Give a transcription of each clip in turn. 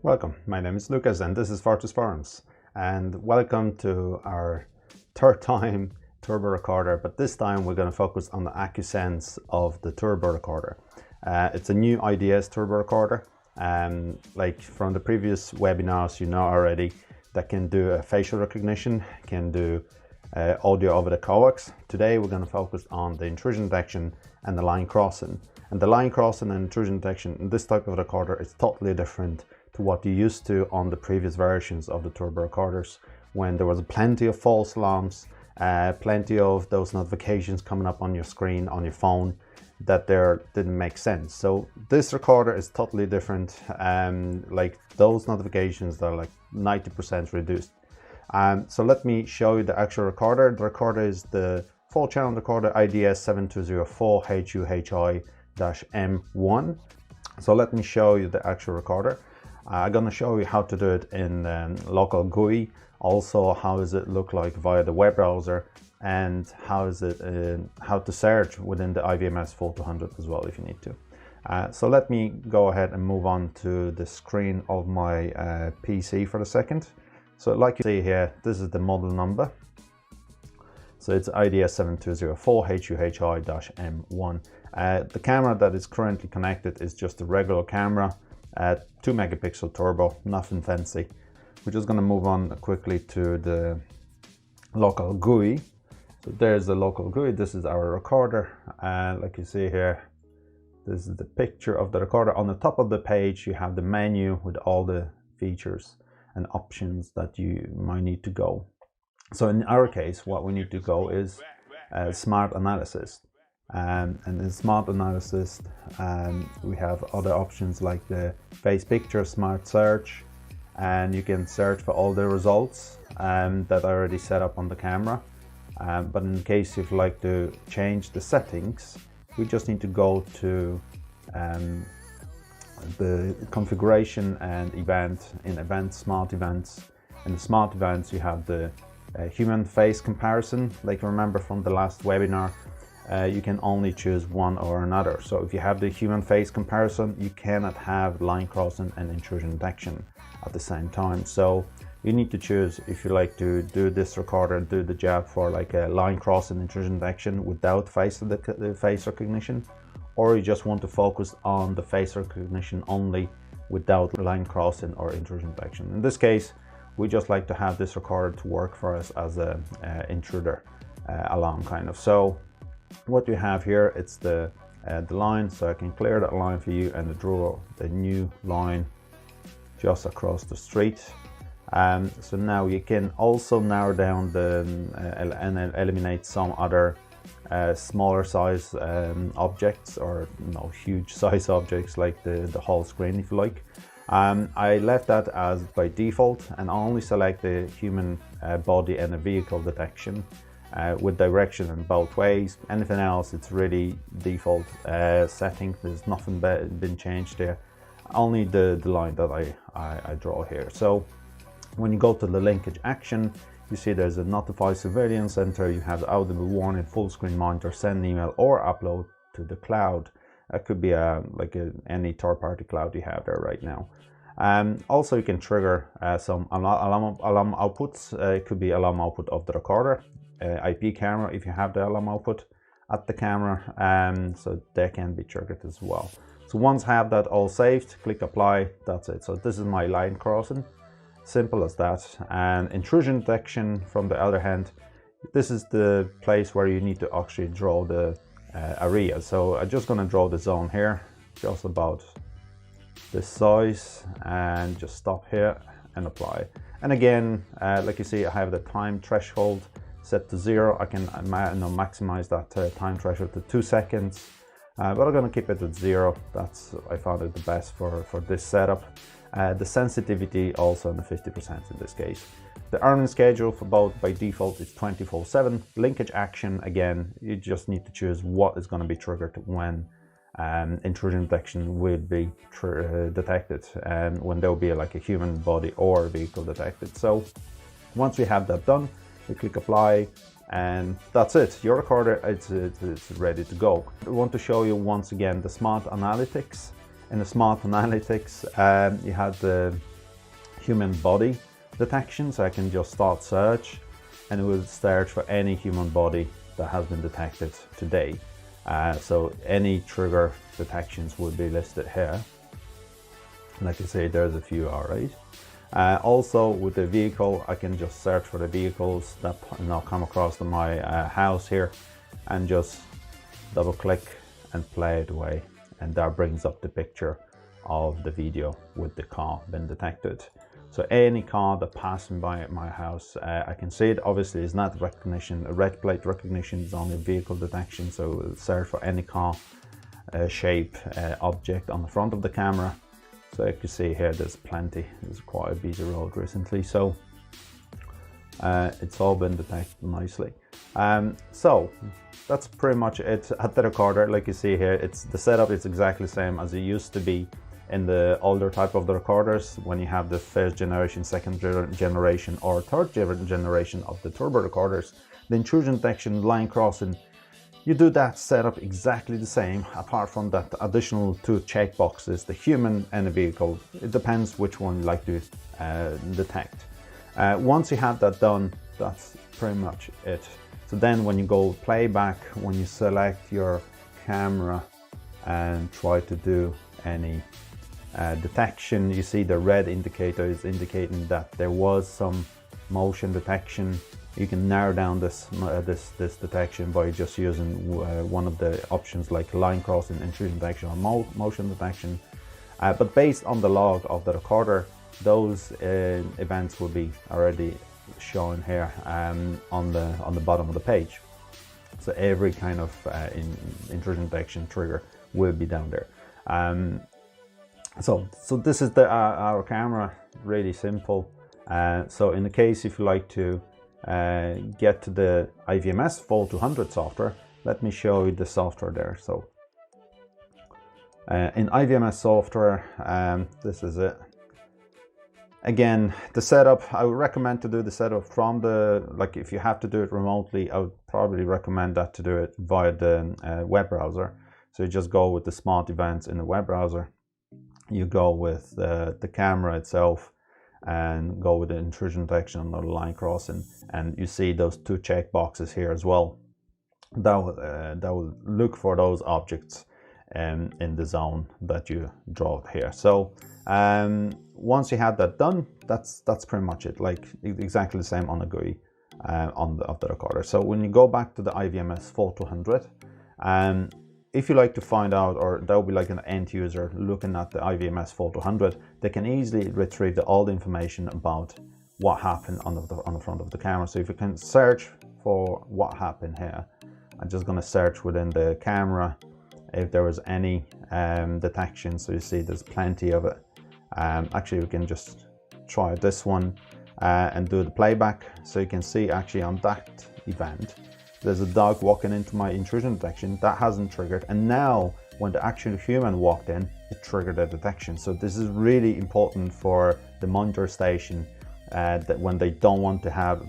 Welcome, my name is Lucas and this is Fortis Forums, and welcome to our third time turbo recorder, but this time we're going to focus on the AcuSense of the turbo recorder. It's a new IDS turbo recorder, like from the previous webinars you know already, that can do facial recognition, can do audio over the coax. Today we're going to focus on the intrusion detection and the line crossing. And the line crossing and intrusion detection in this type of recorder is totally different to what you used to on the previous versions of the turbo recorders, when there was plenty of false alarms, plenty of those notifications coming up on your screen on your phone that didn't make sense. So this recorder is totally different, like those notifications that are like 90% reduced. So let me show you the actual recorder. The recorder is the 4-channel recorder IDS 7204HUHI-M1. So let me show you the actual recorder. I'm going to show you how to do it in local GUI, also how does it look like via the web browser, and how to search within the IVMS 4200 as well if you need to. So let me go ahead and move on to the screen of my PC for a second. So like you see here, this is the model number. So it's IDS 7204HUHI-M1. The camera that is currently connected is just a regular camera, 2 megapixel turbo, nothing fancy. We're just going to move on quickly to the local GUI. So there's the local GUI. This is our recorder, and like you see here, this is the picture of the recorder. On the top of the page you have the menu with all the features and options that you might need to go. So in our case, what we need to go is smart analysis. And in smart analysis, we have other options like the face picture, smart search, and you can search for all the results that are already set up on the camera. But in case you'd like to change the settings, we just need to go to the configuration and smart events. In the smart events you have the human face comparison. Like remember from the last webinar, you can only choose one or another. So if you have the human face comparison, you cannot have line crossing and intrusion detection at the same time. So you need to choose if you like to do this recorder, do the job for like a line crossing intrusion detection without face recognition, or you just want to focus on the face recognition only without line crossing or intrusion detection. In this case, we just like to have this recorder to work for us as a intruder alarm kind of. So what you have here, it's the line, so I can clear that line for you and draw the new line just across the street. So now you can also narrow down and eliminate some other smaller size objects, or huge size objects like the whole screen if you like. I left that as by default, and I only select the human body and the vehicle detection with direction in both ways. Anything else, it's really default setting. There's nothing been changed there, only the line that I draw here. So when you go to the linkage action, you see there's a notify surveillance center. You have the audible warning, full screen monitor, send email or upload to the cloud. That could be any third-party cloud you have there right now. Also you can trigger some alarm outputs. It could be alarm output of the recorder, IP camera if you have the alarm output at the camera, so they can be triggered as well. So once I have that all saved, click apply, that's it. So this is my line crossing, simple as that. And intrusion detection, from the other hand, this is the place where you need to actually draw the area. So I'm just going to draw the zone here, just about this size, and just stop here and apply. And again, like you see, I have the time threshold set to 0. I can maximize that time threshold to 2 seconds, but I'm going to keep it at 0. I found it the best for this setup. The sensitivity also in the 50% in this case. The earning schedule for both by default is 24/7. Linkage action, again, you just need to choose what is going to be triggered when intrusion detection will be detected, and when there will be like a human body or a vehicle detected. So once we have that done, we click apply, and that's it. Your recorder, it's ready to go. I want to show you once again the smart analytics. In the smart analytics, you have the human body detection, so I can just start search, and it will search for any human body that has been detected today. So any trigger detections will be listed here. Like I say, there's a few, all right. Also with the vehicle, I can just search for the vehicles that now come across to my house here, and just double click and play it away, and that brings up the picture of the video with the car been detected. So any car that passing by my house, I can see it. Obviously it's not recognition, a red plate recognition is only vehicle detection, so it'll search for any car shape object on the front of the camera. So you can see here there's plenty. There's quite a busy road recently, so it's all been detected nicely. So that's pretty much it at the recorder. Like you see here, the setup is exactly the same as it used to be in the older type of the recorders, when you have the first generation, second generation, or third generation of the turbo recorders. The intrusion detection, line crossing, you do that setup exactly the same, apart from that additional two check boxes, the human and the vehicle. It depends which one you like to detect. Once you have that done, that's pretty much it. So then when you go playback, when you select your camera and try to do any detection, you see the red indicator is indicating that there was some motion detection. You can narrow down this detection by just using one of the options like line crossing, intrusion detection, or motion detection. But based on the log of the recorder, those events will be already shown here on the bottom of the page. So every kind of intrusion detection trigger will be down there. So this is our camera, really simple. So in the case if you like to get to the IVMS Fold 200 software, let me show you the software there. So in IVMS software, this is it. Again, the setup, I would recommend to do the setup from like if you have to do it remotely, I would probably recommend that to do it via the web browser. So you just go with the smart events in the web browser. You go with the camera itself and go with the intrusion detection or the line crossing, and you see those two check boxes here as well. That will look for those objects in the zone that you draw here. So once you have that done, that's pretty much it. Like exactly the same on the GUI of the recorder. So when you go back to the IVMS Fold 200, if you like to find out, or that will be like an end user looking at the IVMS Fold 200, they can easily retrieve all the information about what happened on the front of the camera. So if you can search for what happened here, I'm just going to search within the camera if there was any detection. So you see there's plenty of it. Actually we can just try this one and do the playback. So you can see actually on that event there's a dog walking into my intrusion detection. That hasn't triggered, and now when the actual human walked in, it triggered a detection. So this is really important for the monitor station, that when they don't want to have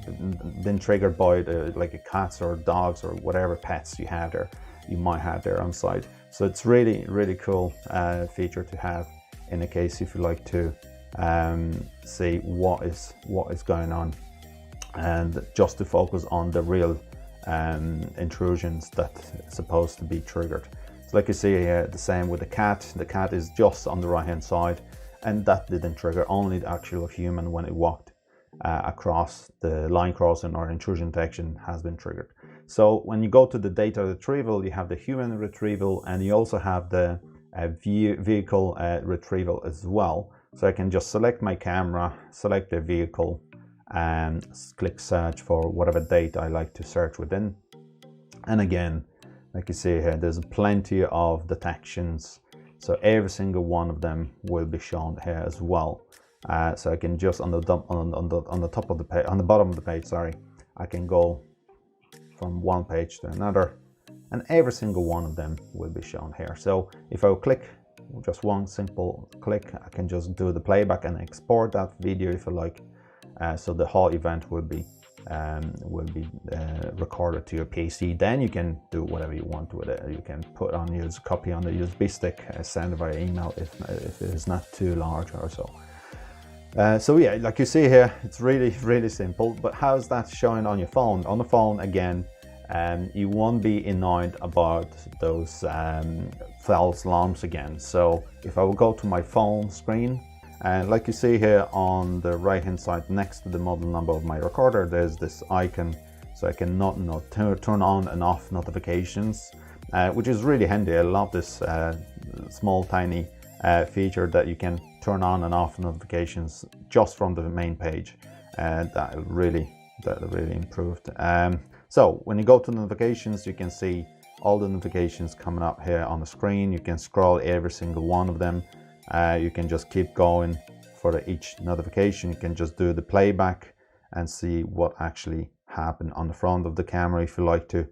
been triggered by like cats or dogs or whatever pets you have there, you might have there on site. So it's really cool feature to have in a case if you like to see what is going on, and just to focus on the real intrusions that's supposed to be triggered. So like you see here, the same with the cat. The cat is just on the right hand side, and that didn't trigger. Only the actual human, when it walked across the line crossing or intrusion detection, has been triggered. So when you go to the data retrieval, you have the human retrieval, and you also have the vehicle retrieval as well. So I can just select my camera, select the vehicle, and click search for whatever data I like to search within. And again, like you see here, there's plenty of detections, so every single one of them will be shown here as well. So I can just on the top of the page, on the bottom of the page, sorry, I can go from one page to another and every single one of them will be shown here. So if I click, just one simple click, I can just do the playback and export that video if I like. So the whole event will be recorded to your PC. Then you can do whatever you want with it. You can put on use copy on the USB stick, send it via email if it is not too large or so. So yeah, like you see here, it's really simple. But how's that showing on your phone? On the phone again, you won't be annoyed about those false alarms again. So if I will go to my phone screen, and like you see here on the right hand side next to the model number of my recorder, there's this icon, so I can turn on and off notifications, which is really handy. I love this small tiny feature that you can turn on and off notifications just from the main page. That really improved. So when you go to notifications, you can see all the notifications coming up here on the screen. You can scroll every single one of them. You can just keep going for each notification. You can just do the playback and see what actually happened on the front of the camera if you like to.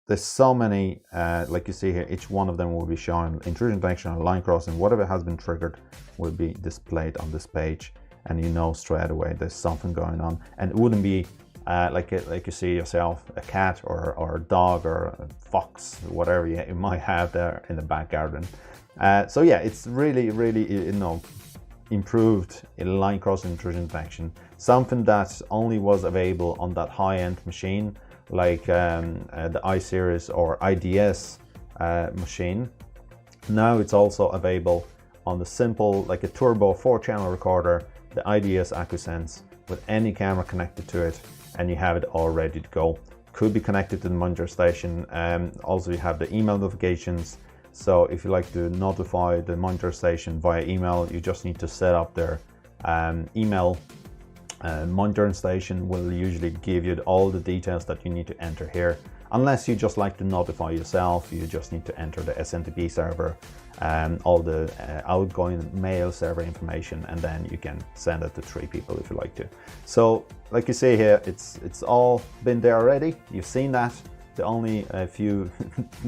There's so many, like you see here, each one of them will be showing intrusion detection or line crossing. Whatever has been triggered will be displayed on this page, and you know straight away there's something going on. And it wouldn't be like you see yourself, a cat or a dog or a fox, whatever you might have there in the back garden. So yeah, it's really improved in line crossing intrusion detection, something that only was available on that high-end machine like the I-Series or IDS machine. Now it's also available on the simple, like a turbo 4-channel recorder, the IDS AcuSense, with any camera connected to it, and you have it all ready to go. Could be connected to the monitor station. Also you have the email notifications. So if you like to notify the monitor station via email, you just need to set up their email. Monitoring station will usually give you all the details that you need to enter here. Unless you just like to notify yourself, you just need to enter the SMTP server and all the outgoing mail server information, and then you can send it to 3 people if you like to. So like you see here, it's all been there already. You've seen that. The only a few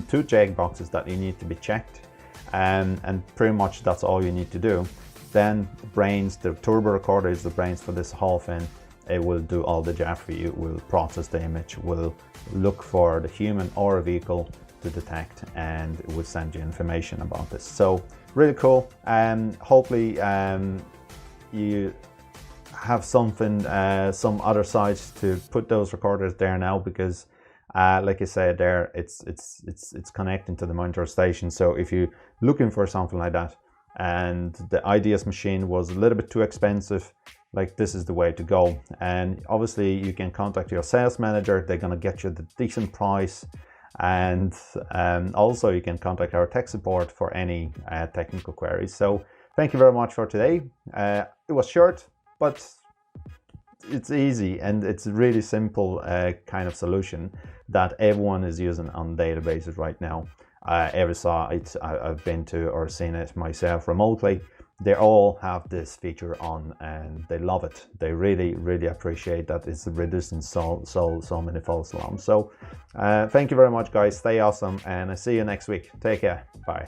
2 checkboxes that you need to be checked, and pretty much that's all you need to do. Then the brains, the turbo recorder is the brains for this whole thing. It will do all the job for you. It will process the image, will look for the human or a vehicle to detect, and it will send you information about this. So really cool. And hopefully you have something, some other sites to put those recorders there now, because like I said there, it's connecting to the monitor station. So if you're looking for something like that and the IDS machine was a little bit too expensive, like this is the way to go. And obviously you can contact your sales manager. They're going to get you the decent price. And also you can contact our tech support for any technical queries. So thank you very much for today. It was short, but it's easy, and it's a really simple kind of solution that everyone is using on databases right now. Every site I've been to or seen it myself remotely, they all have this feature on, and they love it. They really appreciate that it's reducing so many false alarms. So thank you very much, guys. Stay awesome, and I see you next week. Take care. Bye.